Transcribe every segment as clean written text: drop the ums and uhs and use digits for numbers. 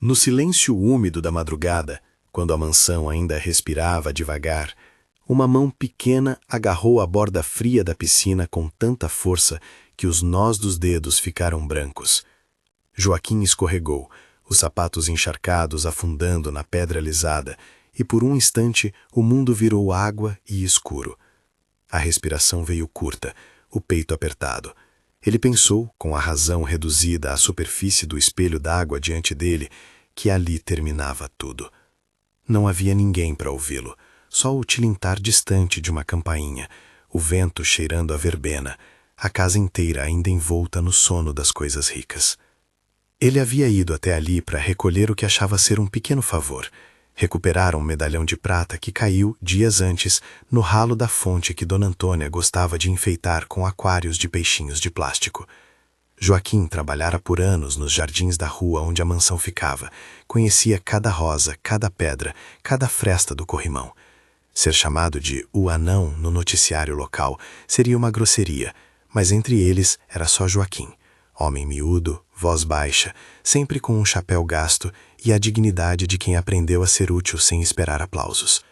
No silêncio úmido da madrugada, quando a mansão ainda respirava devagar, uma mão pequena agarrou a borda fria da piscina com tanta força que os nós dos dedos ficaram brancos. Joaquim escorregou, os sapatos encharcados afundando na pedra lisada, e por um instante o mundo virou água e escuro. A respiração veio curta, o peito apertado. Ele pensou, com a razão reduzida à superfície do espelho d'água diante dele, que ali terminava tudo. Não havia ninguém para ouvi-lo, só o tilintar distante de uma campainha, o vento cheirando a verbena, a casa inteira ainda envolta no sono das coisas ricas. Ele havia ido até ali para recolher o que achava ser um pequeno favor, recuperar um medalhão de prata que caiu, dias antes, no ralo da fonte que Dona Antônia gostava de enfeitar com aquários de peixinhos de plástico. Joaquim trabalhara por anos nos jardins da rua onde a mansão ficava, conhecia cada rosa, cada pedra, cada fresta do corrimão. Ser chamado de o anão no noticiário local seria uma grosseria, mas entre eles era só Joaquim, homem miúdo, voz baixa, sempre com um chapéu gasto e a dignidade de quem aprendeu a ser útil sem esperar aplausos.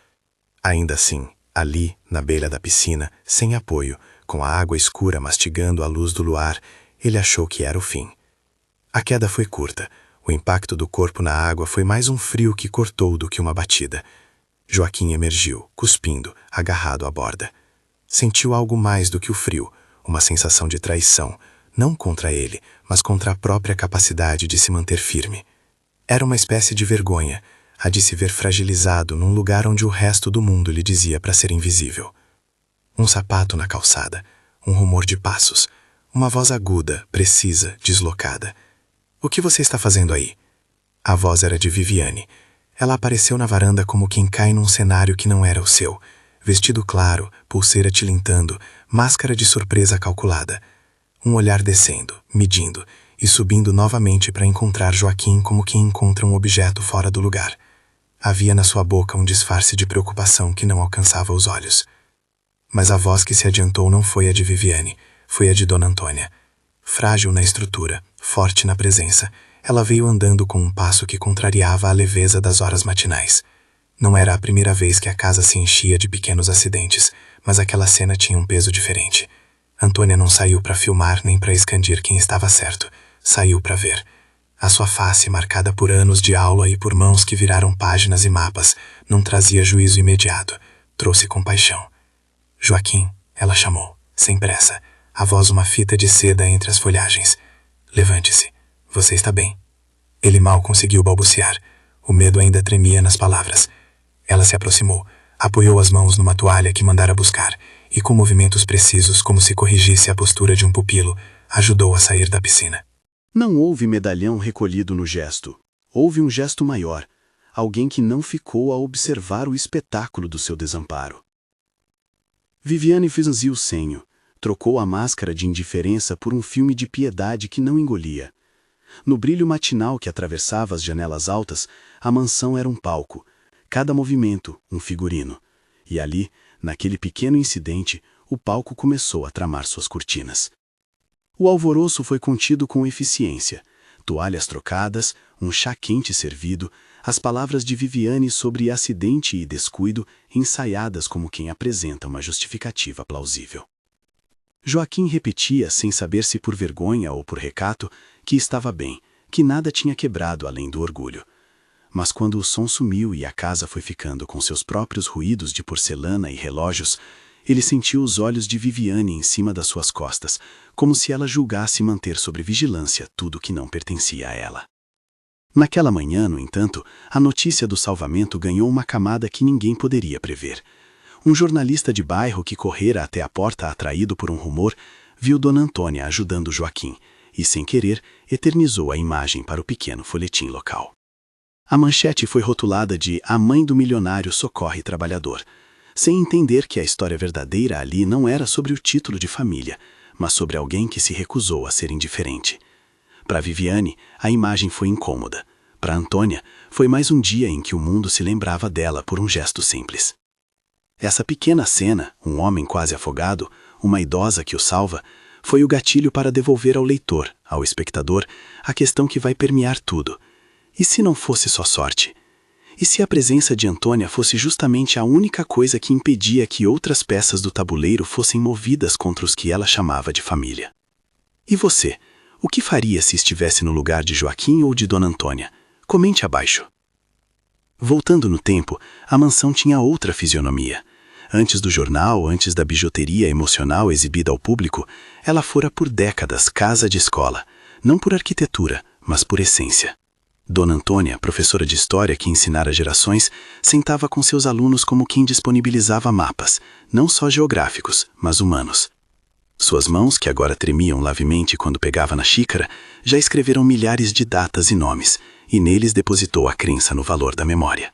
Ainda assim, ali, na beira da piscina, sem apoio, com a água escura mastigando a luz do luar, ele achou que era o fim. A queda foi curta. O impacto do corpo na água foi mais um frio que cortou do que uma batida. Joaquim emergiu, cuspindo, agarrado à borda. Sentiu algo mais do que o frio, uma sensação de traição, não contra ele, mas contra a própria capacidade de se manter firme. Era uma espécie de vergonha, a de se ver fragilizado num lugar onde o resto do mundo lhe dizia para ser invisível. Um sapato na calçada, um rumor de passos, uma voz aguda, precisa, deslocada. "O que você está fazendo aí?" A voz era de Viviane. Ela apareceu na varanda como quem cai num cenário que não era o seu. Vestido claro, pulseira tilintando, máscara de surpresa calculada. Um olhar descendo, medindo, e subindo novamente para encontrar Joaquim como quem encontra um objeto fora do lugar. Havia na sua boca um disfarce de preocupação que não alcançava os olhos. Mas a voz que se adiantou não foi a de Viviane, foi a de Dona Antônia. Frágil na estrutura, forte na presença, ela veio andando com um passo que contrariava a leveza das horas matinais. Não era a primeira vez que a casa se enchia de pequenos acidentes, mas aquela cena tinha um peso diferente. Antônia não saiu para filmar nem para escandir quem estava certo. Saiu para ver. A sua face, marcada por anos de aula e por mãos que viraram páginas e mapas, não trazia juízo imediato. Trouxe compaixão. "Joaquim", ela chamou, sem pressa, a voz uma fita de seda entre as folhagens. "Levante-se. Você está bem." Ele mal conseguiu balbuciar. O medo ainda tremia nas palavras. Ela se aproximou, apoiou as mãos numa toalha que mandara buscar e, com movimentos precisos, como se corrigisse a postura de um pupilo, ajudou a sair da piscina. Não houve medalhão recolhido no gesto. Houve um gesto maior. Alguém que não ficou a observar o espetáculo do seu desamparo. Viviane franziu o senho. Trocou a máscara de indiferença por um filme de piedade que não engolia. No brilho matinal que atravessava as janelas altas, a mansão era um palco. Cada movimento, um figurino. E ali, naquele pequeno incidente, o palco começou a tramar suas cortinas. O alvoroço foi contido com eficiência. Toalhas trocadas, um chá quente servido, as palavras de Viviane sobre acidente e descuido ensaiadas como quem apresenta uma justificativa plausível. Joaquim repetia, sem saber se por vergonha ou por recato, que estava bem, que nada tinha quebrado além do orgulho. Mas quando o som sumiu e a casa foi ficando com seus próprios ruídos de porcelana e relógios, ele sentiu os olhos de Viviane em cima das suas costas, como se ela julgasse manter sob vigilância tudo que não pertencia a ela. Naquela manhã, no entanto, a notícia do salvamento ganhou uma camada que ninguém poderia prever. Um jornalista de bairro que correra até a porta atraído por um rumor, viu Dona Antônia ajudando Joaquim e, sem querer, eternizou a imagem para o pequeno folhetim local. A manchete foi rotulada de "A mãe do milionário socorre trabalhador", sem entender que a história verdadeira ali não era sobre o título de família, mas sobre alguém que se recusou a ser indiferente. Para Viviane, a imagem foi incômoda. Para Antônia, foi mais um dia em que o mundo se lembrava dela por um gesto simples. Essa pequena cena, um homem quase afogado, uma idosa que o salva, foi o gatilho para devolver ao leitor, ao espectador, a questão que vai permear tudo. E se não fosse só sorte? E se a presença de Antônia fosse justamente a única coisa que impedia que outras peças do tabuleiro fossem movidas contra os que ela chamava de família? E você, o que faria se estivesse no lugar de Joaquim ou de Dona Antônia? Comente abaixo. Voltando no tempo, a mansão tinha outra fisionomia. Antes do jornal, antes da bijuteria emocional exibida ao público, ela fora por décadas casa de escola, não por arquitetura, mas por essência. Dona Antônia, professora de história que ensinara gerações, sentava com seus alunos como quem disponibilizava mapas, não só geográficos, mas humanos. Suas mãos, que agora tremiam levemente quando pegava na xícara, já escreveram milhares de datas e nomes, e neles depositou a crença no valor da memória.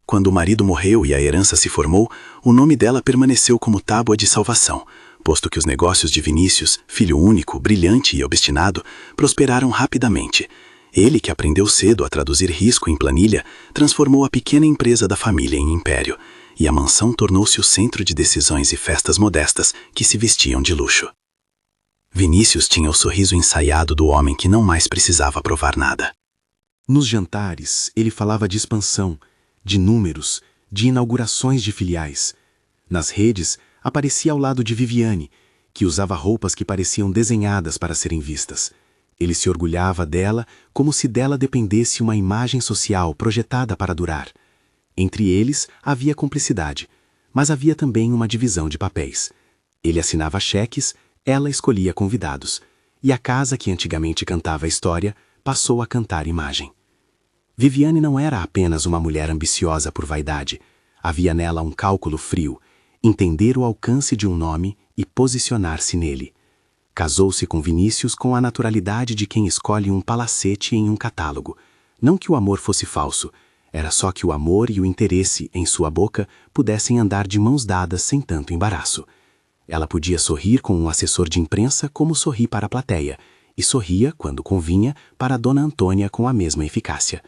Quando o marido morreu e a herança se formou, o nome dela permaneceu como tábua de salvação, posto que os negócios de Vinícius, filho único, brilhante e obstinado, prosperaram rapidamente. Ele, que aprendeu cedo a traduzir risco em planilha, transformou a pequena empresa da família em império, e a mansão tornou-se o centro de decisões e festas modestas que se vestiam de luxo. Vinícius tinha o sorriso ensaiado do homem que não mais precisava provar nada. Nos jantares, ele falava de expansão, de números, de inaugurações de filiais. Nas redes, aparecia ao lado de Viviane, que usava roupas que pareciam desenhadas para serem vistas. Ele se orgulhava dela como se dela dependesse uma imagem social projetada para durar. Entre eles havia cumplicidade, mas havia também uma divisão de papéis. Ele assinava cheques, ela escolhia convidados, e a casa que antigamente cantava história passou a cantar imagem. Viviane não era apenas uma mulher ambiciosa por vaidade. Havia nela um cálculo frio, entender o alcance de um nome e posicionar-se nele. Casou-se com Vinícius com a naturalidade de quem escolhe um palacete em um catálogo. Não que o amor fosse falso, era só que o amor e o interesse em sua boca pudessem andar de mãos dadas sem tanto embaraço. Ela podia sorrir com um assessor de imprensa como sorri para a plateia, e sorria, quando convinha, para Dona Antônia com a mesma eficácia.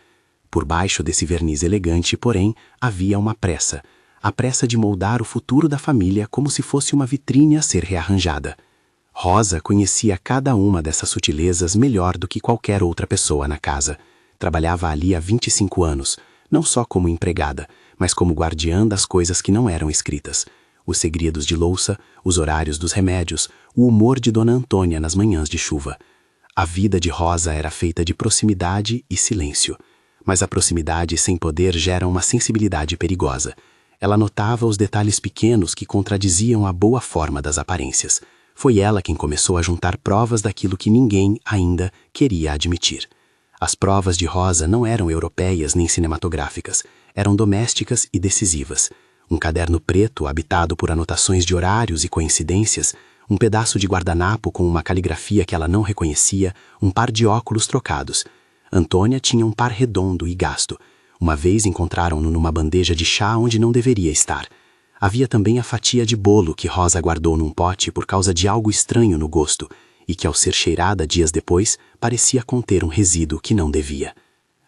Por baixo desse verniz elegante, porém, havia uma pressa, a pressa de moldar o futuro da família como se fosse uma vitrine a ser rearranjada. Rosa conhecia cada uma dessas sutilezas melhor do que qualquer outra pessoa na casa. Trabalhava ali há 25 anos, não só como empregada, mas como guardiã das coisas que não eram escritas. Os segredos de louça, os horários dos remédios, o humor de Dona Antônia nas manhãs de chuva. A vida de Rosa era feita de proximidade e silêncio. Mas a proximidade sem poder gera uma sensibilidade perigosa. Ela notava os detalhes pequenos que contradiziam a boa forma das aparências. Foi ela quem começou a juntar provas daquilo que ninguém ainda queria admitir. As provas de Rosa não eram europeias nem cinematográficas, eram domésticas e decisivas. Um caderno preto habitado por anotações de horários e coincidências, um pedaço de guardanapo com uma caligrafia que ela não reconhecia, um par de óculos trocados. Antônia tinha um par redondo e gasto. Uma vez encontraram-no numa bandeja de chá onde não deveria estar. Havia também a fatia de bolo que Rosa guardou num pote por causa de algo estranho no gosto, e que ao ser cheirada dias depois, parecia conter um resíduo que não devia.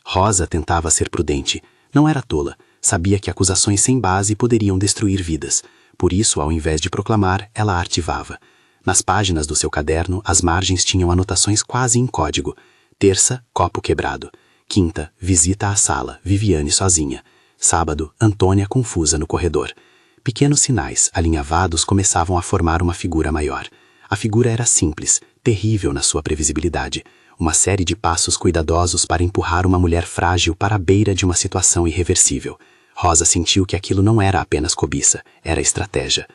Rosa tentava ser prudente. Não era tola. Sabia que acusações sem base poderiam destruir vidas. Por isso, ao invés de proclamar, ela arquivava. Nas páginas do seu caderno, as margens tinham anotações quase em código. Terça, copo quebrado. Quinta, visita à sala, Viviane sozinha. Sábado, Antônia confusa no corredor. Pequenos sinais, alinhavados, começavam a formar uma figura maior. A figura era simples, terrível na sua previsibilidade. Uma série de passos cuidadosos para empurrar uma mulher frágil para a beira de uma situação irreversível. Rosa sentiu que aquilo não era apenas cobiça, era estratégia.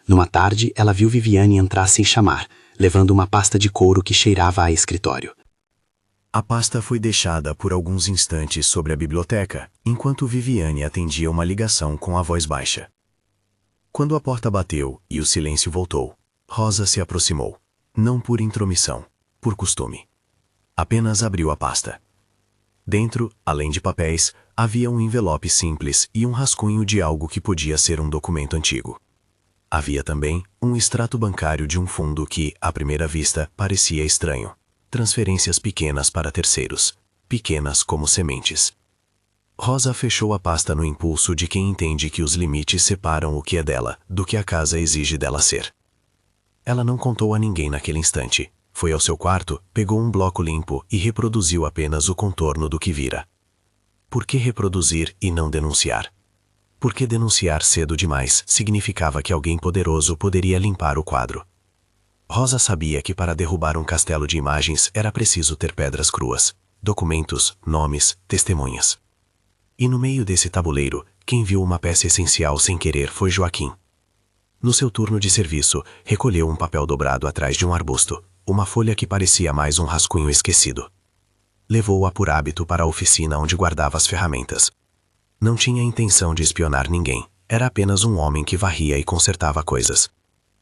Numa tarde, ela viu Viviane entrar sem chamar, levando uma pasta de couro que cheirava a escritório. A pasta foi deixada por alguns instantes sobre a biblioteca, enquanto Viviane atendia uma ligação com a voz baixa. Quando a porta bateu e o silêncio voltou, Rosa se aproximou, não por intromissão, por costume. Apenas abriu a pasta. Dentro, além de papéis, havia um envelope simples e um rascunho de algo que podia ser um documento antigo. Havia também um extrato bancário de um fundo que, à primeira vista, parecia estranho. Transferências pequenas para terceiros, pequenas como sementes. Rosa fechou a pasta no impulso de quem entende que os limites separam o que é dela do que a casa exige dela ser. Ela não contou a ninguém naquele instante. Foi ao seu quarto, pegou um bloco limpo e reproduziu apenas o contorno do que vira. Por que reproduzir e não denunciar? Porque denunciar cedo demais significava que alguém poderoso poderia limpar o quadro. Rosa sabia que para derrubar um castelo de imagens era preciso ter pedras cruas, documentos, nomes, testemunhas. E no meio desse tabuleiro, quem viu uma peça essencial sem querer foi Joaquim. No seu turno de serviço, recolheu um papel dobrado atrás de um arbusto, uma folha que parecia mais um rascunho esquecido. Levou-a por hábito para a oficina onde guardava as ferramentas. Não tinha intenção de espionar ninguém, era apenas um homem que varria e consertava coisas.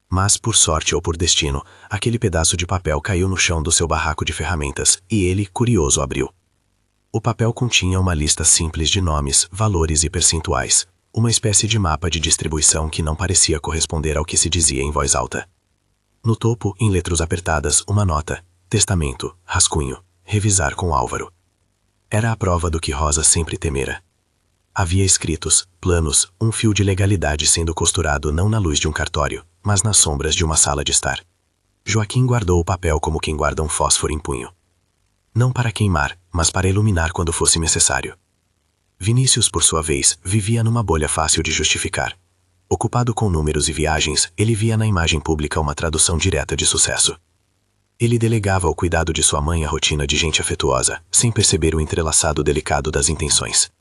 Mas, por sorte ou por destino, aquele pedaço de papel caiu no chão do seu barraco de ferramentas e ele, curioso, abriu. O papel continha uma lista simples de nomes, valores e percentuais, uma espécie de mapa de distribuição que não parecia corresponder ao que se dizia em voz alta. No topo, em letras apertadas, uma nota: testamento, rascunho, revisar com Álvaro. Era a prova do que Rosa sempre temera. Havia escritos, planos, um fio de legalidade sendo costurado não na luz de um cartório, mas nas sombras de uma sala de estar. Joaquim guardou o papel como quem guarda um fósforo em punho. Não para queimar, mas para iluminar quando fosse necessário. Vinícius, por sua vez, vivia numa bolha fácil de justificar. Ocupado com números e viagens, ele via na imagem pública uma tradução direta de sucesso. Ele delegava ao cuidado de sua mãe a rotina de gente afetuosa, sem perceber o entrelaçado delicado das intenções.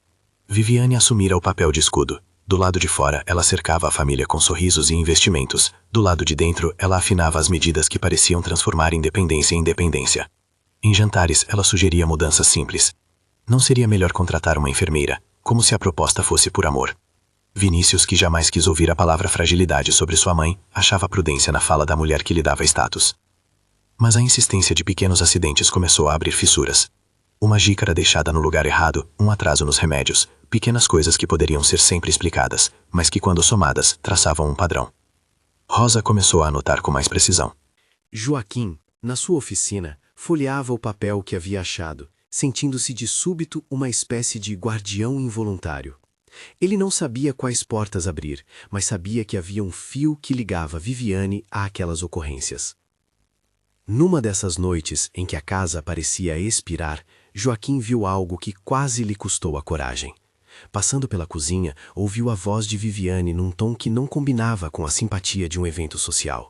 Viviane assumira o papel de escudo. Do lado de fora, ela cercava a família com sorrisos e investimentos. Do lado de dentro, ela afinava as medidas que pareciam transformar independência em dependência. Em jantares, ela sugeria mudanças simples. Não seria melhor contratar uma enfermeira, como se a proposta fosse por amor. Vinícius, que jamais quis ouvir a palavra fragilidade sobre sua mãe, achava prudência na fala da mulher que lhe dava status. Mas a insistência de pequenos acidentes começou a abrir fissuras. Uma xícara deixada no lugar errado, um atraso nos remédios, pequenas coisas que poderiam ser sempre explicadas, mas que quando somadas, traçavam um padrão. Rosa começou a anotar com mais precisão. Joaquim, na sua oficina, folheava o papel que havia achado, sentindo-se de súbito uma espécie de guardião involuntário. Ele não sabia quais portas abrir, mas sabia que havia um fio que ligava Viviane àquelas ocorrências. Numa dessas noites em que a casa parecia expirar, Joaquim viu algo que quase lhe custou a coragem. Passando pela cozinha, ouviu a voz de Viviane num tom que não combinava com a simpatia de um evento social.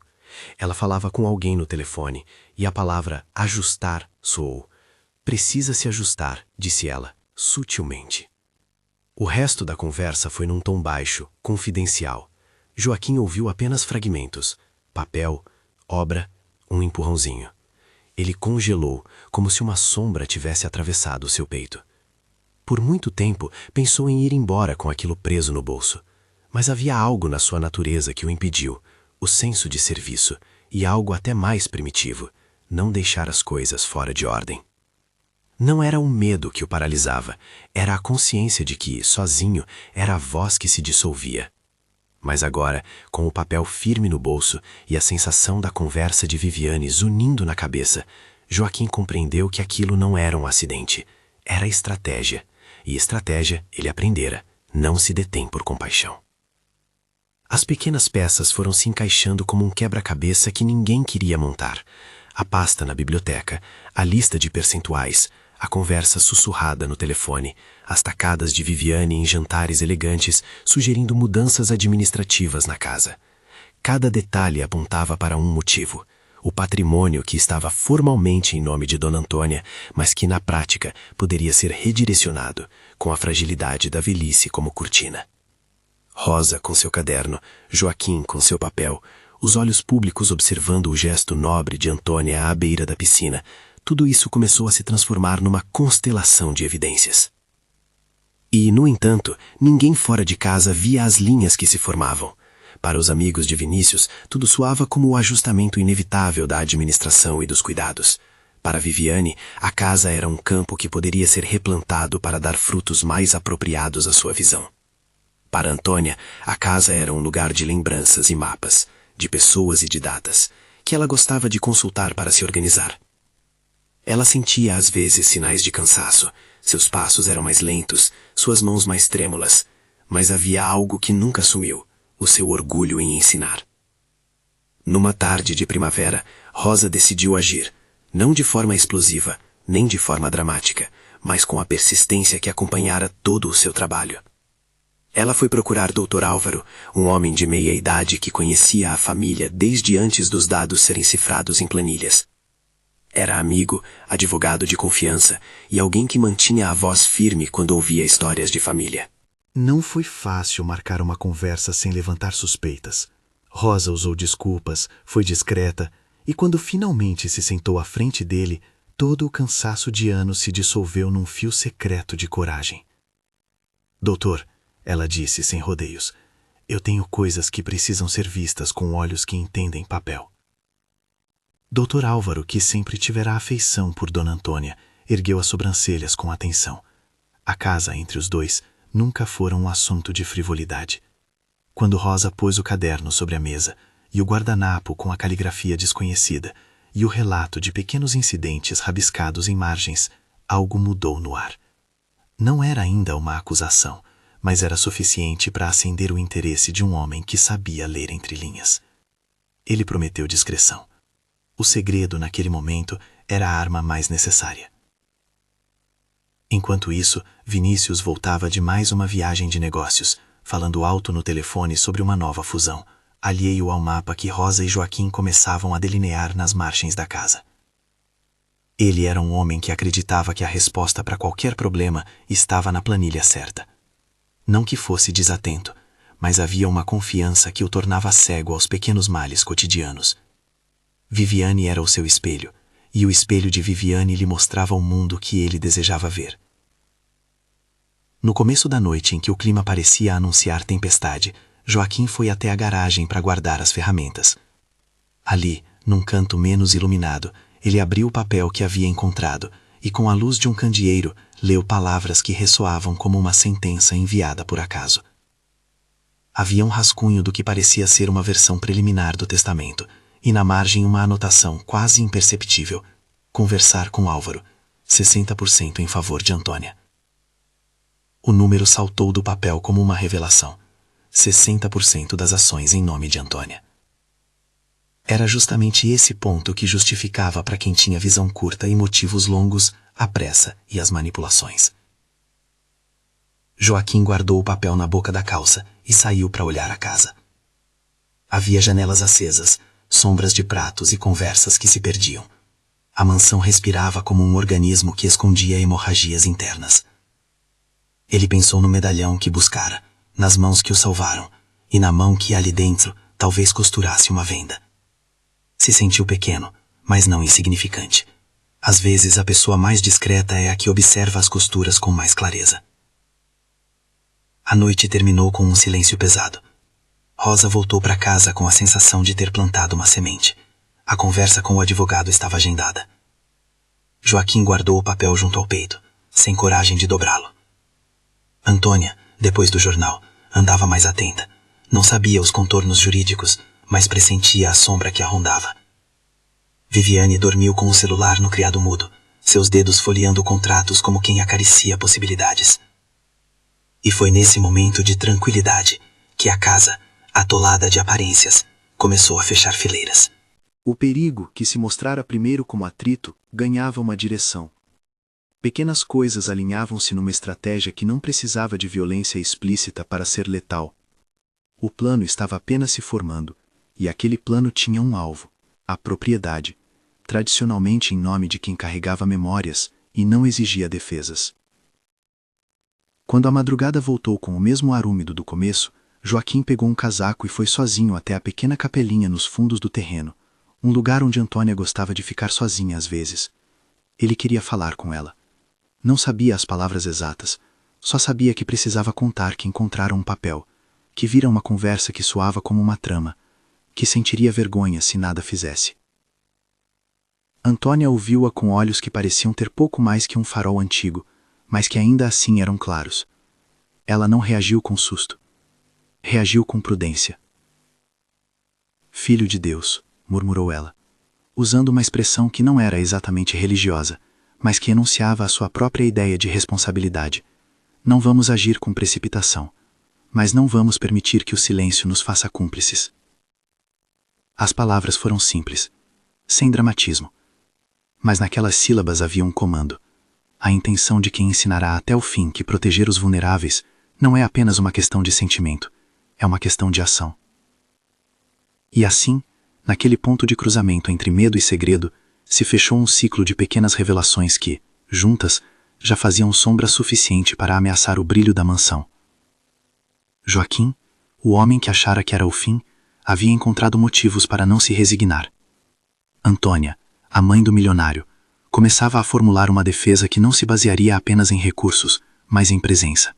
Ela falava com alguém no telefone, e a palavra ajustar soou. Precisa se ajustar, disse ela, sutilmente. O resto da conversa foi num tom baixo, confidencial. Joaquim ouviu apenas fragmentos: papel, obra, um empurrãozinho. Ele congelou, como se uma sombra tivesse atravessado seu peito. Por muito tempo, pensou em ir embora com aquilo preso no bolso. Mas havia algo na sua natureza que o impediu, o senso de serviço, e algo até mais primitivo, não deixar as coisas fora de ordem. Não era um medo que o paralisava, era a consciência de que, sozinho, era a voz que se dissolvia. Mas agora, com o papel firme no bolso e a sensação da conversa de Viviane zunindo na cabeça, Joaquim compreendeu que aquilo não era um acidente, era estratégia. E estratégia, ele aprendera, não se detém por compaixão. As pequenas peças foram se encaixando como um quebra-cabeça que ninguém queria montar. A pasta na biblioteca, a lista de percentuais, a conversa sussurrada no telefone, as tacadas de Viviane em jantares elegantes sugerindo mudanças administrativas na casa. Cada detalhe apontava para um motivo: o patrimônio que estava formalmente em nome de Dona Antônia, mas que na prática poderia ser redirecionado, com a fragilidade da velhice como cortina. Rosa com seu caderno, Joaquim com seu papel, os olhos públicos observando o gesto nobre de Antônia à beira da piscina, tudo isso começou a se transformar numa constelação de evidências. E, no entanto, ninguém fora de casa via as linhas que se formavam. Para os amigos de Vinícius, tudo soava como o ajustamento inevitável da administração e dos cuidados. Para Viviane, a casa era um campo que poderia ser replantado para dar frutos mais apropriados à sua visão. Para Antônia, a casa era um lugar de lembranças e mapas, de pessoas e de datas, que ela gostava de consultar para se organizar. Ela sentia às vezes sinais de cansaço, seus passos eram mais lentos, suas mãos mais trêmulas, mas havia algo que nunca sumiu: o seu orgulho em ensinar. Numa tarde de primavera, Rosa decidiu agir, não de forma explosiva, nem de forma dramática, mas com a persistência que acompanhara todo o seu trabalho. Ela foi procurar Dr. Álvaro, um homem de meia idade que conhecia a família desde antes dos dados serem cifrados em planilhas. Era amigo, advogado de confiança e alguém que mantinha a voz firme quando ouvia histórias de família. Não foi fácil marcar uma conversa sem levantar suspeitas. Rosa usou desculpas, foi discreta, e quando finalmente se sentou à frente dele, todo o cansaço de anos se dissolveu num fio secreto de coragem. Doutor, ela disse sem rodeios, eu tenho coisas que precisam ser vistas com olhos que entendem papel. Dr. Álvaro, que sempre tivera afeição por Dona Antônia, ergueu as sobrancelhas com atenção. A casa entre os dois nunca fora um assunto de frivolidade. Quando Rosa pôs o caderno sobre a mesa e o guardanapo com a caligrafia desconhecida e o relato de pequenos incidentes rabiscados em margens, algo mudou no ar. Não era ainda uma acusação, mas era suficiente para acender o interesse de um homem que sabia ler entre linhas. Ele prometeu discrição. O segredo, naquele momento, era a arma mais necessária. Enquanto isso, Vinícius voltava de mais uma viagem de negócios, falando alto no telefone sobre uma nova fusão, alheio ao mapa que Rosa e Joaquim começavam a delinear nas margens da casa. Ele era um homem que acreditava que a resposta para qualquer problema estava na planilha certa. Não que fosse desatento, mas havia uma confiança que o tornava cego aos pequenos males cotidianos. Viviane era o seu espelho, e o espelho de Viviane lhe mostrava o mundo que ele desejava ver. No começo da noite em que o clima parecia anunciar tempestade, Joaquim foi até a garagem para guardar as ferramentas. Ali, num canto menos iluminado, ele abriu o papel que havia encontrado e, com a luz de um candeeiro, leu palavras que ressoavam como uma sentença enviada por acaso. Havia um rascunho do que parecia ser uma versão preliminar do testamento, e na margem uma anotação quase imperceptível: conversar com Álvaro, 60% em favor de Antônia. O número saltou do papel como uma revelação: 60% das ações em nome de Antônia. Era justamente esse ponto que justificava para quem tinha visão curta e motivos longos a pressa e as manipulações. Joaquim guardou o papel na boca da calça e saiu para olhar a casa. Havia janelas acesas, sombras de pratos e conversas que se perdiam. A mansão respirava como um organismo que escondia hemorragias internas. Ele pensou no medalhão que buscara, nas mãos que o salvaram, e na mão que ali dentro talvez costurasse uma venda. Se sentiu pequeno, mas não insignificante. Às vezes a pessoa mais discreta é a que observa as costuras com mais clareza. A noite terminou com um silêncio pesado. Rosa voltou para casa com a sensação de ter plantado uma semente. A conversa com o advogado estava agendada. Joaquim guardou o papel junto ao peito, sem coragem de dobrá-lo. Antônia, depois do jornal, andava mais atenta. Não sabia os contornos jurídicos, mas pressentia a sombra que a rondava. Viviane dormiu com o celular no criado mudo, seus dedos folheando contratos como quem acaricia possibilidades. E foi nesse momento de tranquilidade que a casa, atolada de aparências, começou a fechar fileiras. O perigo, que se mostrara primeiro como atrito, ganhava uma direção. Pequenas coisas alinhavam-se numa estratégia que não precisava de violência explícita para ser letal. O plano estava apenas se formando, e aquele plano tinha um alvo: a propriedade, tradicionalmente em nome de quem carregava memórias e não exigia defesas. Quando a madrugada voltou com o mesmo ar úmido do começo, Joaquim pegou um casaco e foi sozinho até a pequena capelinha nos fundos do terreno, um lugar onde Antônia gostava de ficar sozinha às vezes. Ele queria falar com ela. Não sabia as palavras exatas, só sabia que precisava contar que encontrara um papel, que vira uma conversa que soava como uma trama, que sentiria vergonha se nada fizesse. Antônia ouviu-a com olhos que pareciam ter pouco mais que um farol antigo, mas que ainda assim eram claros. Ela não reagiu com susto. Reagiu com prudência. "Filho de Deus", murmurou ela, usando uma expressão que não era exatamente religiosa, mas que enunciava a sua própria ideia de responsabilidade. "Não vamos agir com precipitação, mas não vamos permitir que o silêncio nos faça cúmplices." As palavras foram simples, sem dramatismo, mas naquelas sílabas havia um comando. a intenção de quem ensinará até o fim que proteger os vulneráveis não é apenas uma questão de sentimento, é uma questão de ação. E assim, naquele ponto de cruzamento entre medo e segredo, se fechou um ciclo de pequenas revelações que, juntas, já faziam sombra suficiente para ameaçar o brilho da mansão. Joaquim, o homem que achara que era o fim, havia encontrado motivos para não se resignar. Antônia, a mãe do milionário, começava a formular uma defesa que não se basearia apenas em recursos, mas em presença.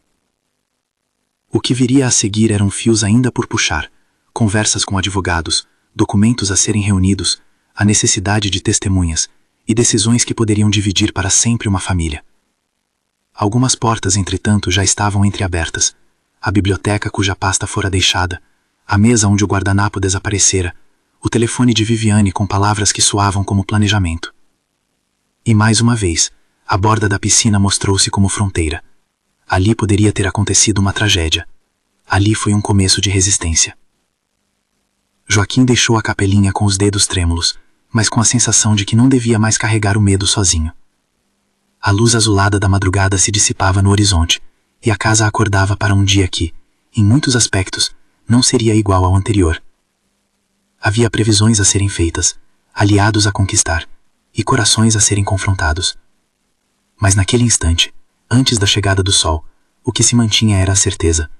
O que viria a seguir eram fios ainda por puxar, conversas com advogados, documentos a serem reunidos, a necessidade de testemunhas e decisões que poderiam dividir para sempre uma família. Algumas portas, entretanto, já estavam entreabertas. A biblioteca cuja pasta fora deixada, a mesa onde o guardanapo desaparecera, o telefone de Viviane com palavras que soavam como planejamento. E mais uma vez, a borda da piscina mostrou-se como fronteira. Ali poderia ter acontecido uma tragédia. Ali foi um começo de resistência. Joaquim deixou a capelinha com os dedos trêmulos, mas com a sensação de que não devia mais carregar o medo sozinho. A luz azulada da madrugada se dissipava no horizonte, e a casa acordava para um dia que, em muitos aspectos, não seria igual ao anterior. Havia previsões a serem feitas, aliados a conquistar, e corações a serem confrontados. Mas naquele instante, antes da chegada do sol, o que se mantinha era a certeza.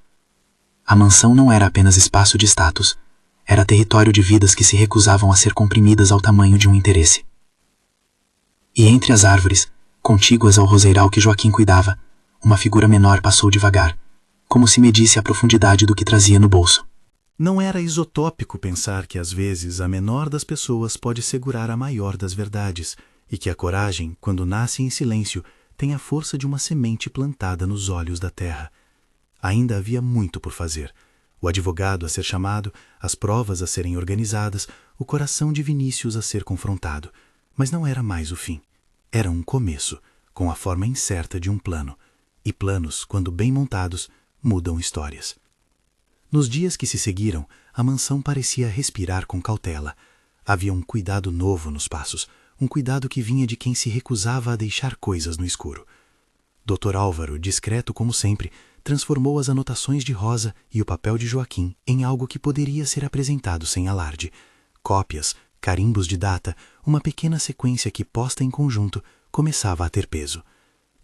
A mansão não era apenas espaço de status, era território de vidas que se recusavam a ser comprimidas ao tamanho de um interesse. E entre as árvores, contíguas ao roseiral que Joaquim cuidava, uma figura menor passou devagar, como se medisse a profundidade do que trazia no bolso. Não era isotópico pensar que às vezes a menor das pessoas pode segurar a maior das verdades, e que a coragem, quando nasce em silêncio, tem a força de uma semente plantada nos olhos da terra. Ainda havia muito por fazer. O advogado a ser chamado, as provas a serem organizadas, o coração de Vinícius a ser confrontado. Mas não era mais o fim. Era um começo, com a forma incerta de um plano. E planos, quando bem montados, mudam histórias. Nos dias que se seguiram, a mansão parecia respirar com cautela. Havia um cuidado novo nos passos, um cuidado que vinha de quem se recusava a deixar coisas no escuro. Dr. Álvaro, discreto como sempre, transformou as anotações de Rosa e o papel de Joaquim em algo que poderia ser apresentado sem alarde. Cópias, carimbos de data, uma pequena sequência que, posta em conjunto, começava a ter peso.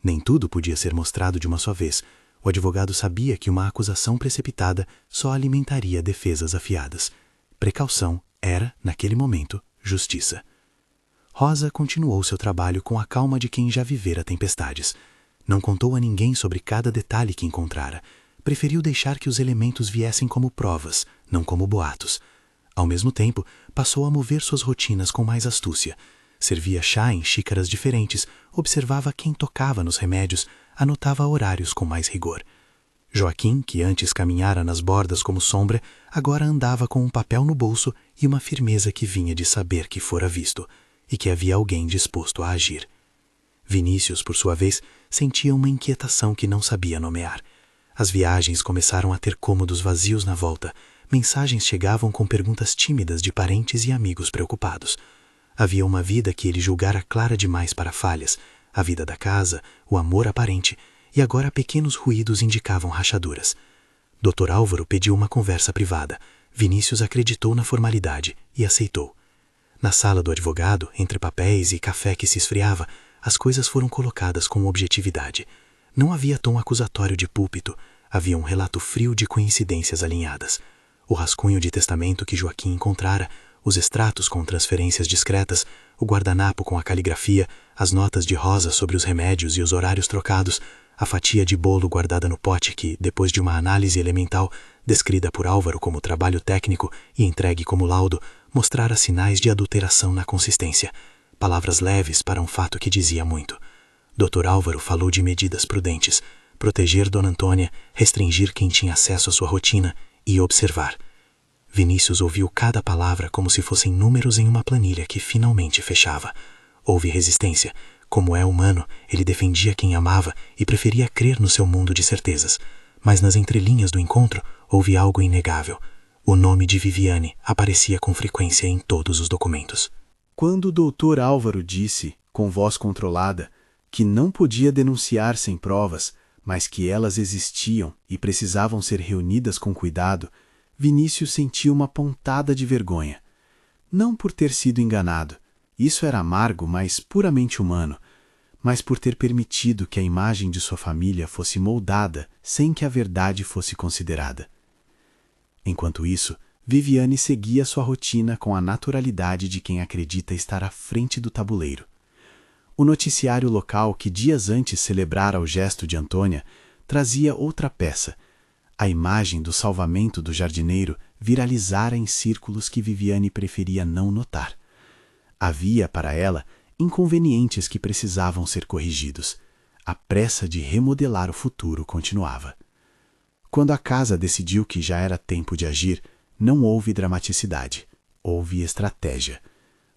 Nem tudo podia ser mostrado de uma só vez. O advogado sabia que uma acusação precipitada só alimentaria defesas afiadas. Precaução era, naquele momento, justiça. Rosa continuou seu trabalho com a calma de quem já vivera tempestades. Não contou a ninguém sobre cada detalhe que encontrara. Preferiu deixar que os elementos viessem como provas, não como boatos. Ao mesmo tempo, passou a mover suas rotinas com mais astúcia. Servia chá em xícaras diferentes, observava quem tocava nos remédios, anotava horários com mais rigor. Joaquim, que antes caminhara nas bordas como sombra, agora andava com um papel no bolso e uma firmeza que vinha de saber que fora visto, e que havia alguém disposto a agir. Vinícius, por sua vez, sentia uma inquietação que não sabia nomear. As viagens começaram a ter cômodos vazios na volta. Mensagens chegavam com perguntas tímidas de parentes e amigos preocupados. Havia uma vida que ele julgara clara demais para falhas, a vida da casa, o amor aparente, e agora pequenos ruídos indicavam rachaduras. Dr. Álvaro pediu uma conversa privada. Vinícius acreditou na formalidade e aceitou. Na sala do advogado, entre papéis e café que se esfriava, as coisas foram colocadas com objetividade. Não havia tom acusatório de púlpito, havia um relato frio de coincidências alinhadas. O rascunho de testamento que Joaquim encontrara, os extratos com transferências discretas, o guardanapo com a caligrafia, as notas de Rosa sobre os remédios e os horários trocados, a fatia de bolo guardada no pote que, depois de uma análise elemental, descrita por Álvaro como trabalho técnico e entregue como laudo, mostrara sinais de adulteração na consistência. Palavras leves para um fato que dizia muito. Dr. Álvaro falou de medidas prudentes, proteger Dona Antônia, restringir quem tinha acesso à sua rotina e observar. Vinícius ouviu cada palavra como se fossem números em uma planilha que finalmente fechava. Houve resistência. Como é humano, ele defendia quem amava e preferia crer no seu mundo de certezas. Mas nas entrelinhas do encontro houve algo inegável. O nome de Viviane aparecia com frequência em todos os documentos. Quando o Dr. Álvaro disse, com voz controlada, que não podia denunciar sem provas, mas que elas existiam e precisavam ser reunidas com cuidado, Vinícius sentiu uma pontada de vergonha. Não por ter sido enganado, isso era amargo, mas puramente humano, mas por ter permitido que a imagem de sua família fosse moldada sem que a verdade fosse considerada. Enquanto isso, Viviane seguia sua rotina com a naturalidade de quem acredita estar à frente do tabuleiro. O noticiário local, que dias antes celebrara o gesto de Antônia, trazia outra peça. A imagem do salvamento do jardineiro viralizara em círculos que Viviane preferia não notar. Havia, para ela, inconvenientes que precisavam ser corrigidos. A pressa de remodelar o futuro continuava. Quando a casa decidiu que já era tempo de agir, não houve dramaticidade, houve estratégia.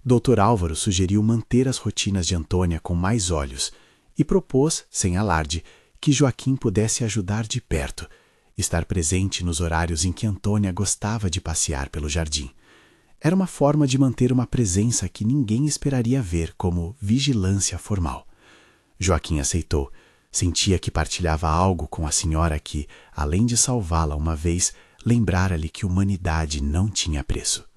Dr. Álvaro sugeriu manter as rotinas de Antônia com mais olhos e propôs, sem alarde, que Joaquim pudesse ajudar de perto, estar presente nos horários em que Antônia gostava de passear pelo jardim. Era uma forma de manter uma presença que ninguém esperaria ver como vigilância formal. Joaquim aceitou. Sentia que partilhava algo com a senhora que, além de salvá-la uma vez, lembrara-lhe que humanidade não tinha preço.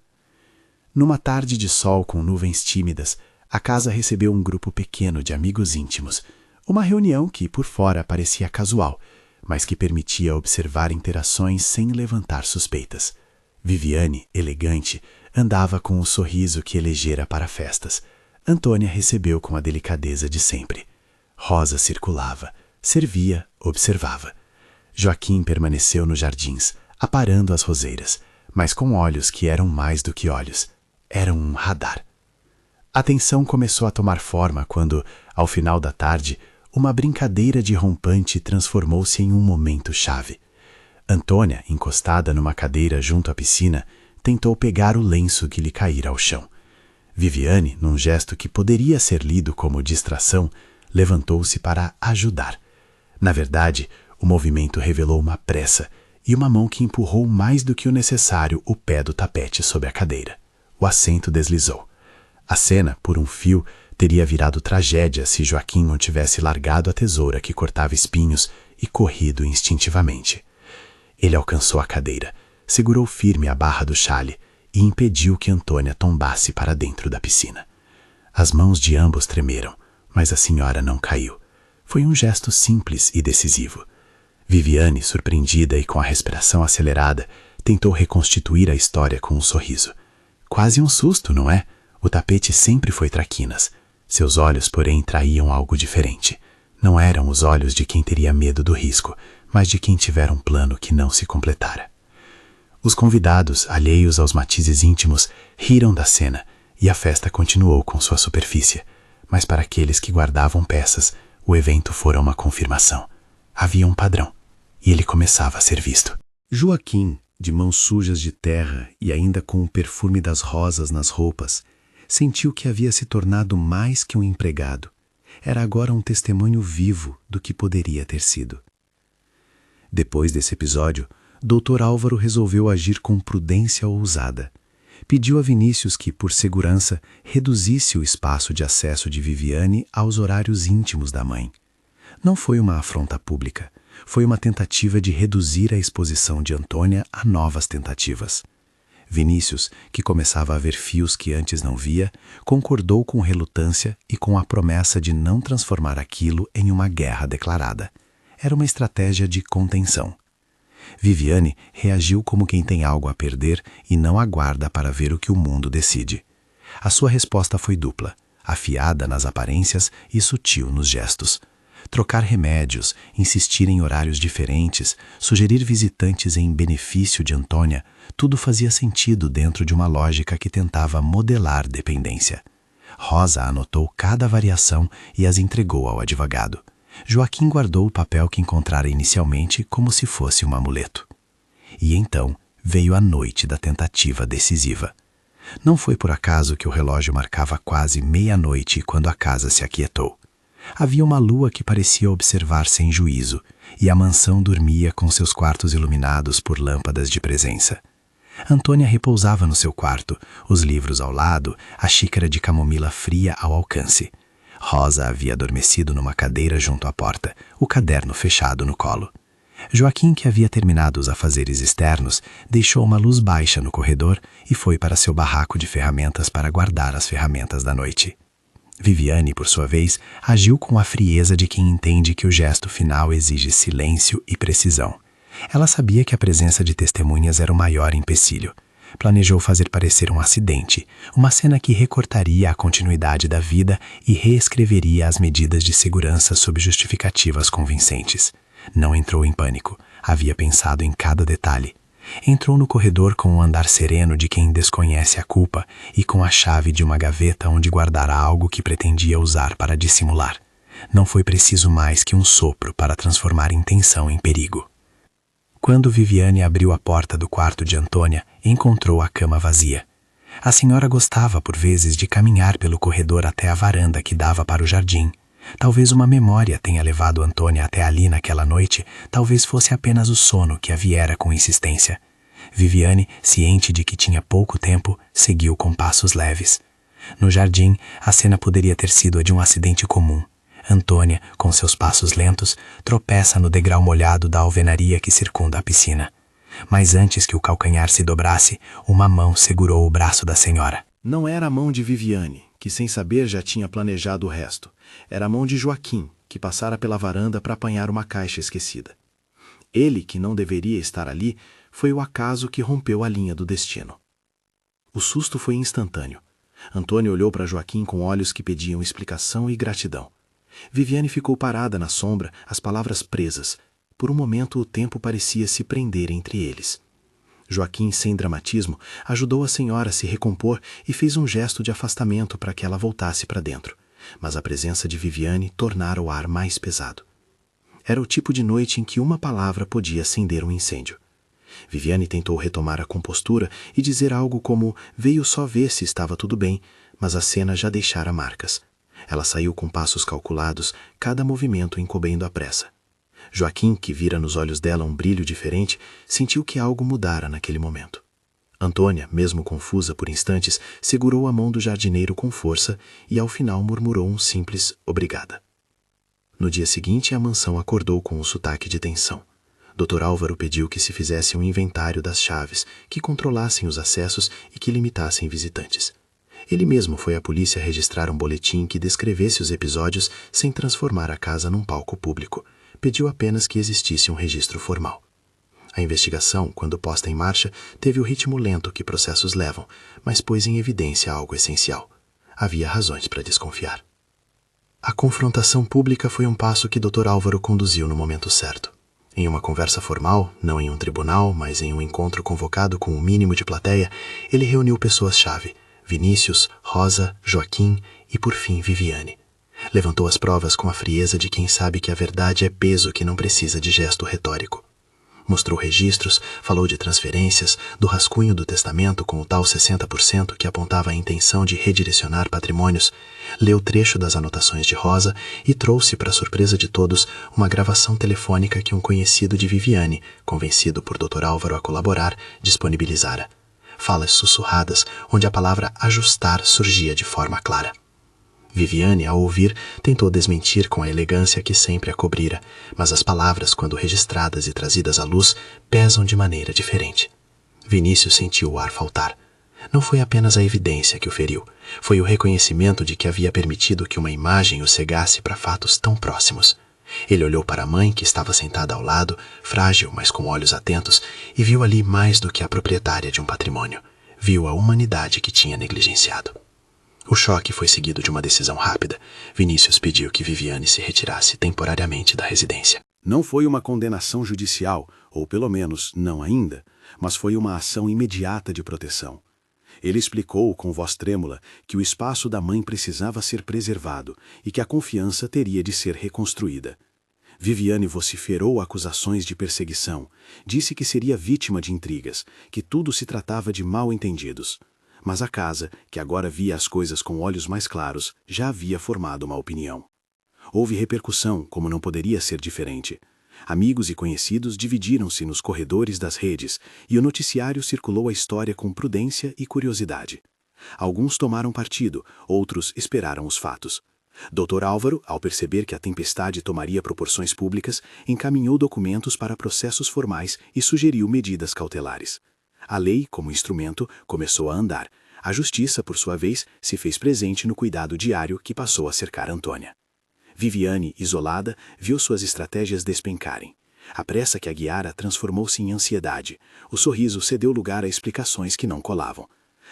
Numa tarde de sol com nuvens tímidas, a casa recebeu um grupo pequeno de amigos íntimos. Uma reunião que, por fora, parecia casual, mas que permitia observar interações sem levantar suspeitas. Viviane, elegante, andava com o sorriso que elegera para festas. Antônia recebeu com a delicadeza de sempre. Rosa circulava, servia, observava. Joaquim permaneceu nos jardins, aparando as roseiras, mas com olhos que eram mais do que olhos. Eram um radar. A tensão começou a tomar forma quando, ao final da tarde, uma brincadeira de rompante transformou-se em um momento-chave. Antônia, encostada numa cadeira junto à piscina, tentou pegar o lenço que lhe caíra ao chão. Viviane, num gesto que poderia ser lido como distração, levantou-se para ajudar. Na verdade, o movimento revelou uma pressa e uma mão que empurrou mais do que o necessário o pé do tapete sob a cadeira. O assento deslizou. A cena, por um fio, teria virado tragédia se Joaquim não tivesse largado a tesoura que cortava espinhos e corrido instintivamente. Ele alcançou a cadeira, segurou firme a barra do chale e impediu que Antônia tombasse para dentro da piscina. As mãos de ambos tremeram, mas a senhora não caiu. Foi um gesto simples e decisivo. Viviane, surpreendida e com a respiração acelerada, tentou reconstituir a história com um sorriso. Quase um susto, não é? O tapete sempre foi traquinas. Seus olhos, porém, traíam algo diferente. Não eram os olhos de quem teria medo do risco, mas de quem tivera um plano que não se completara. Os convidados, alheios aos matizes íntimos, riram da cena, e a festa continuou com sua superfície. Mas para aqueles que guardavam peças, o evento fora uma confirmação. Havia um padrão, e ele começava a ser visto. Joaquim, de mãos sujas de terra e ainda com o perfume das rosas nas roupas, sentiu que havia se tornado mais que um empregado. Era agora um testemunho vivo do que poderia ter sido. Depois desse episódio, Dr. Álvaro resolveu agir com prudência ousada. Pediu a Vinícius que, por segurança, reduzisse o espaço de acesso de Viviane aos horários íntimos da mãe. Não foi uma afronta pública, foi uma tentativa de reduzir a exposição de Antônia a novas tentativas. Vinícius, que começava a ver fios que antes não via, concordou com relutância e com a promessa de não transformar aquilo em uma guerra declarada. Era uma estratégia de contenção. Viviane reagiu como quem tem algo a perder e não aguarda para ver o que o mundo decide. A sua resposta foi dupla, afiada nas aparências e sutil nos gestos. Trocar remédios, insistir em horários diferentes, sugerir visitantes em benefício de Antônia, tudo fazia sentido dentro de uma lógica que tentava modelar dependência. Rosa anotou cada variação e as entregou ao advogado. Joaquim guardou o papel que encontrara inicialmente como se fosse um amuleto. E então veio a noite da tentativa decisiva. Não foi por acaso que o relógio marcava quase meia-noite quando a casa se aquietou. Havia uma lua que parecia observar sem juízo, e a mansão dormia com seus quartos iluminados por lâmpadas de presença. Antônia repousava no seu quarto, os livros ao lado, a xícara de camomila fria ao alcance. Rosa havia adormecido numa cadeira junto à porta, o caderno fechado no colo. Joaquim, que havia terminado os afazeres externos, deixou uma luz baixa no corredor e foi para seu barraco de ferramentas para guardar as ferramentas da noite. Viviane, por sua vez, agiu com a frieza de quem entende que o gesto final exige silêncio e precisão. Ela sabia que a presença de testemunhas era o maior empecilho. Planejou fazer parecer um acidente, uma cena que recortaria a continuidade da vida e reescreveria as medidas de segurança sob justificativas convincentes. Não entrou em pânico. Havia pensado em cada detalhe. Entrou no corredor com o andar sereno de quem desconhece a culpa e com a chave de uma gaveta onde guardara algo que pretendia usar para dissimular. Não foi preciso mais que um sopro para transformar intenção em perigo. Quando Viviane abriu a porta do quarto de Antônia, encontrou a cama vazia. A senhora gostava, por vezes, de caminhar pelo corredor até a varanda que dava para o jardim. Talvez uma memória tenha levado Antônia até ali naquela noite, talvez fosse apenas o sono que a viera com insistência. Viviane, ciente de que tinha pouco tempo, seguiu com passos leves. No jardim, a cena poderia ter sido a de um acidente comum. Antônia, com seus passos lentos, tropeça no degrau molhado da alvenaria que circunda a piscina. Mas antes que o calcanhar se dobrasse, uma mão segurou o braço da senhora. Não era a mão de Viviane, que sem saber já tinha planejado o resto. Era a mão de Joaquim, que passara pela varanda para apanhar uma caixa esquecida. Ele, que não deveria estar ali, foi o acaso que rompeu a linha do destino. O susto foi instantâneo. Antônia olhou para Joaquim com olhos que pediam explicação e gratidão. Viviane ficou parada na sombra, as palavras presas. Por um momento o tempo parecia se prender entre eles. Joaquim, sem dramatismo, ajudou a senhora a se recompor e fez um gesto de afastamento para que ela voltasse para dentro. Mas a presença de Viviane tornara o ar mais pesado. Era o tipo de noite em que uma palavra podia acender um incêndio. Viviane tentou retomar a compostura e dizer algo como veio só ver se estava tudo bem, mas a cena já deixara marcas. Ela saiu com passos calculados, cada movimento encobrindo a pressa. Joaquim, que vira nos olhos dela um brilho diferente, sentiu que algo mudara naquele momento. Antônia, mesmo confusa por instantes, segurou a mão do jardineiro com força e ao final murmurou um simples obrigada. No dia seguinte, a mansão acordou com um sotaque de tensão. Dr. Álvaro pediu que se fizesse um inventário das chaves, que controlassem os acessos e que limitassem visitantes. Ele mesmo foi à polícia registrar um boletim que descrevesse os episódios sem transformar a casa num palco público. Pediu apenas que existisse um registro formal. A investigação, quando posta em marcha, teve o ritmo lento que processos levam, mas pôs em evidência algo essencial. Havia razões para desconfiar. A confrontação pública foi um passo que Dr. Álvaro conduziu no momento certo. Em uma conversa formal, não em um tribunal, mas em um encontro convocado com um mínimo de plateia, ele reuniu pessoas-chave: Vinícius, Rosa, Joaquim e, por fim, Viviane. Levantou as provas com a frieza de quem sabe que a verdade é peso que não precisa de gesto retórico. Mostrou registros, falou de transferências, do rascunho do testamento com o tal 60% que apontava a intenção de redirecionar patrimônios, leu trecho das anotações de Rosa e trouxe, para surpresa de todos, uma gravação telefônica que um conhecido de Viviane, convencido por Dr. Álvaro a colaborar, disponibilizara. Falas sussurradas, onde a palavra ajustar surgia de forma clara. Viviane, ao ouvir, tentou desmentir com a elegância que sempre a cobrira, mas as palavras, quando registradas e trazidas à luz, pesam de maneira diferente. Vinícius sentiu o ar faltar. Não foi apenas a evidência que o feriu, foi o reconhecimento de que havia permitido que uma imagem o cegasse para fatos tão próximos. Ele olhou para a mãe, que estava sentada ao lado, frágil, mas com olhos atentos, e viu ali mais do que a proprietária de um patrimônio. Viu a humanidade que tinha negligenciado. O choque foi seguido de uma decisão rápida. Vinícius pediu que Viviane se retirasse temporariamente da residência. Não foi uma condenação judicial, ou pelo menos não ainda, mas foi uma ação imediata de proteção. Ele explicou com voz trêmula que o espaço da mãe precisava ser preservado e que a confiança teria de ser reconstruída. Viviane vociferou acusações de perseguição, disse que seria vítima de intrigas, que tudo se tratava de mal-entendidos. Mas a casa, que agora via as coisas com olhos mais claros, já havia formado uma opinião. Houve repercussão, como não poderia ser diferente. Amigos e conhecidos dividiram-se nos corredores das redes e o noticiário circulou a história com prudência e curiosidade. Alguns tomaram partido, outros esperaram os fatos. Dr. Álvaro, ao perceber que a tempestade tomaria proporções públicas, encaminhou documentos para processos formais e sugeriu medidas cautelares. A lei, como instrumento, começou a andar. A justiça, por sua vez, se fez presente no cuidado diário que passou a cercar Antônia. Viviane, isolada, viu suas estratégias despencarem. A pressa que a guiara transformou-se em ansiedade. O sorriso cedeu lugar a explicações que não colavam.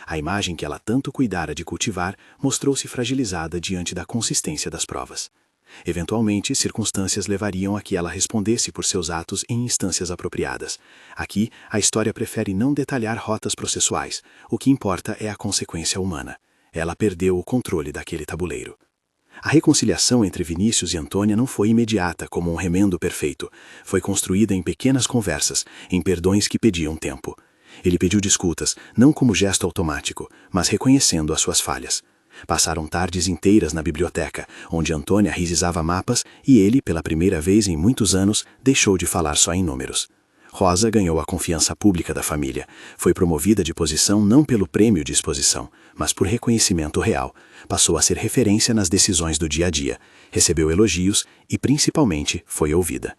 A imagem que ela tanto cuidara de cultivar mostrou-se fragilizada diante da consistência das provas. Eventualmente, circunstâncias levariam a que ela respondesse por seus atos em instâncias apropriadas. Aqui, a história prefere não detalhar rotas processuais. O que importa é a consequência humana. Ela perdeu o controle daquele tabuleiro. A reconciliação entre Vinícius e Antônia não foi imediata, como um remendo perfeito. Foi construída em pequenas conversas, em perdões que pediam tempo. Ele pediu desculpas, não como gesto automático, mas reconhecendo as suas falhas. Passaram tardes inteiras na biblioteca, onde Antônia risisava mapas e ele, pela primeira vez em muitos anos, deixou de falar só em números. Rosa ganhou a confiança pública da família. Foi promovida de posição não pelo prêmio de exposição, mas por reconhecimento real. Passou a ser referência nas decisões do dia a dia. Recebeu elogios e, principalmente, foi ouvida.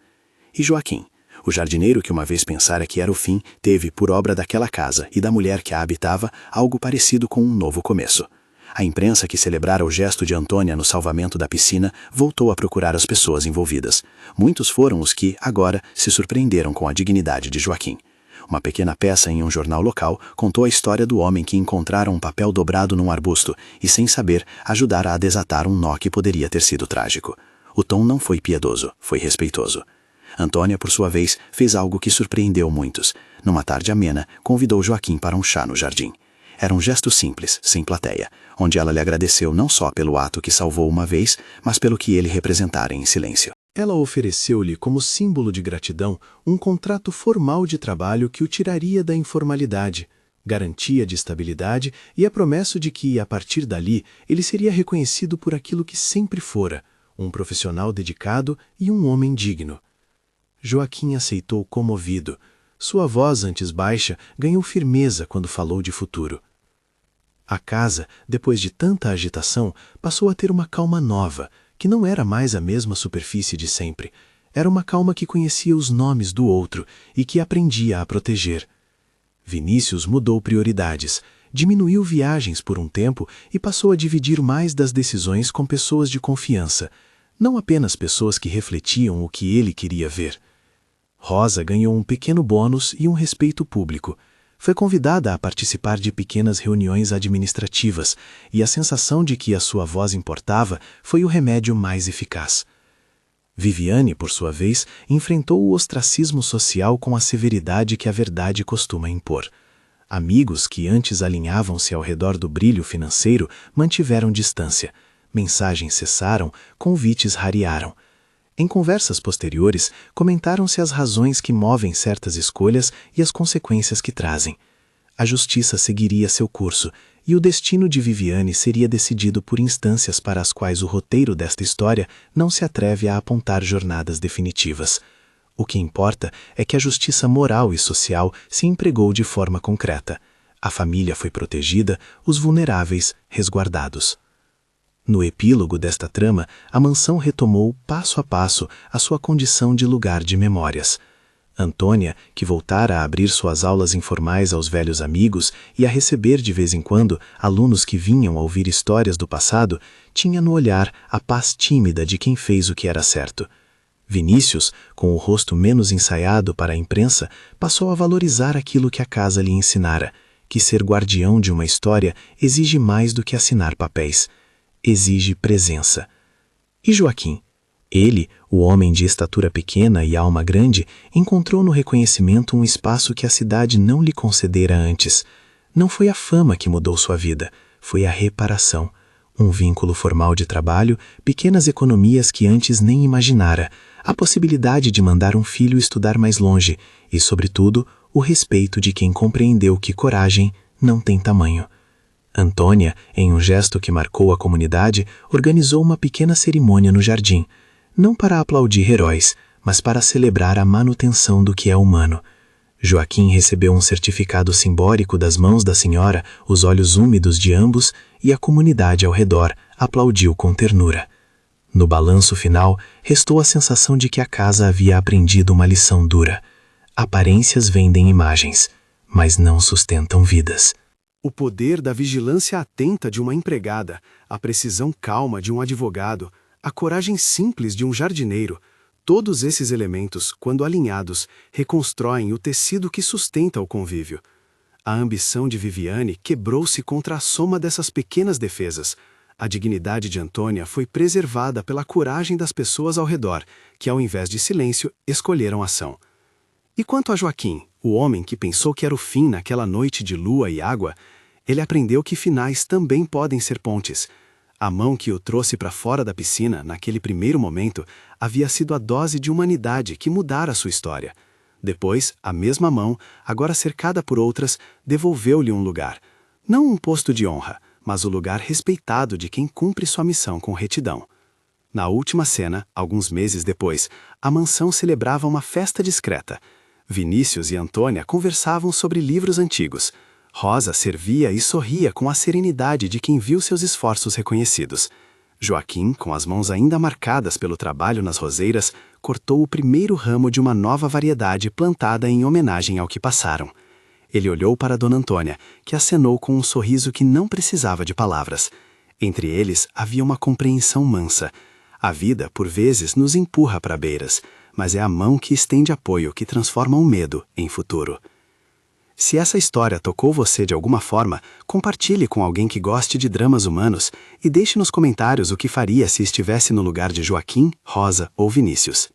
E Joaquim? O jardineiro que uma vez pensara que era o fim, teve, por obra daquela casa e da mulher que a habitava, algo parecido com um novo começo. A imprensa que celebrara o gesto de Antônia no salvamento da piscina voltou a procurar as pessoas envolvidas. Muitos foram os que, agora, se surpreenderam com a dignidade de Joaquim. Uma pequena peça em um jornal local contou a história do homem que encontrara um papel dobrado num arbusto e, sem saber, ajudara a desatar um nó que poderia ter sido trágico. O tom não foi piedoso, foi respeitoso. Antônia, por sua vez, fez algo que surpreendeu muitos. Numa tarde amena, convidou Joaquim para um chá no jardim. Era um gesto simples, sem plateia, onde ela lhe agradeceu não só pelo ato que salvou uma vez, mas pelo que ele representara em silêncio. Ela ofereceu-lhe como símbolo de gratidão um contrato formal de trabalho que o tiraria da informalidade, garantia de estabilidade e a promessa de que, a partir dali, ele seria reconhecido por aquilo que sempre fora, um profissional dedicado e um homem digno. Joaquim aceitou comovido. Sua voz, antes baixa, ganhou firmeza quando falou de futuro. A casa, depois de tanta agitação, passou a ter uma calma nova, que não era mais a mesma superfície de sempre. Era uma calma que conhecia os nomes do outro e que aprendia a proteger. Vinícius mudou prioridades, diminuiu viagens por um tempo e passou a dividir mais das decisões com pessoas de confiança, não apenas pessoas que refletiam o que ele queria ver. Rosa ganhou um pequeno bônus e um respeito público. Foi convidada a participar de pequenas reuniões administrativas e a sensação de que a sua voz importava foi o remédio mais eficaz. Viviane, por sua vez, enfrentou o ostracismo social com a severidade que a verdade costuma impor. Amigos que antes alinhavam-se ao redor do brilho financeiro mantiveram distância. Mensagens cessaram, convites rarearam. Em conversas posteriores, comentaram-se as razões que movem certas escolhas e as consequências que trazem. A justiça seguiria seu curso, e o destino de Viviane seria decidido por instâncias para as quais o roteiro desta história não se atreve a apontar jornadas definitivas. O que importa é que a justiça moral e social se empregou de forma concreta. A família foi protegida, os vulneráveis resguardados. No epílogo desta trama, a mansão retomou, passo a passo, a sua condição de lugar de memórias. Antônia, que voltara a abrir suas aulas informais aos velhos amigos e a receber de vez em quando alunos que vinham a ouvir histórias do passado, tinha no olhar a paz tímida de quem fez o que era certo. Vinícius, com o rosto menos ensaiado para a imprensa, passou a valorizar aquilo que a casa lhe ensinara, que ser guardião de uma história exige mais do que assinar papéis. Exige presença. E Joaquim? Ele, o homem de estatura pequena e alma grande, encontrou no reconhecimento um espaço que a cidade não lhe concedera antes. Não foi a fama que mudou sua vida, foi a reparação. Um vínculo formal de trabalho, pequenas economias que antes nem imaginara, a possibilidade de mandar um filho estudar mais longe e, sobretudo, o respeito de quem compreendeu que coragem não tem tamanho. Antônia, em um gesto que marcou a comunidade, organizou uma pequena cerimônia no jardim, não para aplaudir heróis, mas para celebrar a manutenção do que é humano. Joaquim recebeu um certificado simbólico das mãos da senhora, os olhos úmidos de ambos, e a comunidade ao redor aplaudiu com ternura. No balanço final, restou a sensação de que a casa havia aprendido uma lição dura. Aparências vendem imagens, mas não sustentam vidas. O poder da vigilância atenta de uma empregada, a precisão calma de um advogado, a coragem simples de um jardineiro, todos esses elementos, quando alinhados, reconstroem o tecido que sustenta o convívio. A ambição de Viviane quebrou-se contra a soma dessas pequenas defesas. A dignidade de Antônia foi preservada pela coragem das pessoas ao redor, que, ao invés de silêncio, escolheram ação. E quanto a Joaquim, o homem que pensou que era o fim naquela noite de lua e água, ele aprendeu que finais também podem ser pontes. A mão que o trouxe para fora da piscina, naquele primeiro momento, havia sido a dose de humanidade que mudara sua história. Depois, a mesma mão, agora cercada por outras, devolveu-lhe um lugar. Não um posto de honra, mas o lugar respeitado de quem cumpre sua missão com retidão. Na última cena, alguns meses depois, a mansão celebrava uma festa discreta. Vinícius e Antônia conversavam sobre livros antigos. Rosa servia e sorria com a serenidade de quem viu seus esforços reconhecidos. Joaquim, com as mãos ainda marcadas pelo trabalho nas roseiras, cortou o primeiro ramo de uma nova variedade plantada em homenagem ao que passaram. Ele olhou para Dona Antônia, que acenou com um sorriso que não precisava de palavras. Entre eles havia uma compreensão mansa. A vida, por vezes, nos empurra para beiras, mas é a mão que estende apoio que transforma o medo em futuro. Se essa história tocou você de alguma forma, compartilhe com alguém que goste de dramas humanos e deixe nos comentários o que faria se estivesse no lugar de Joaquim, Rosa ou Vinícius.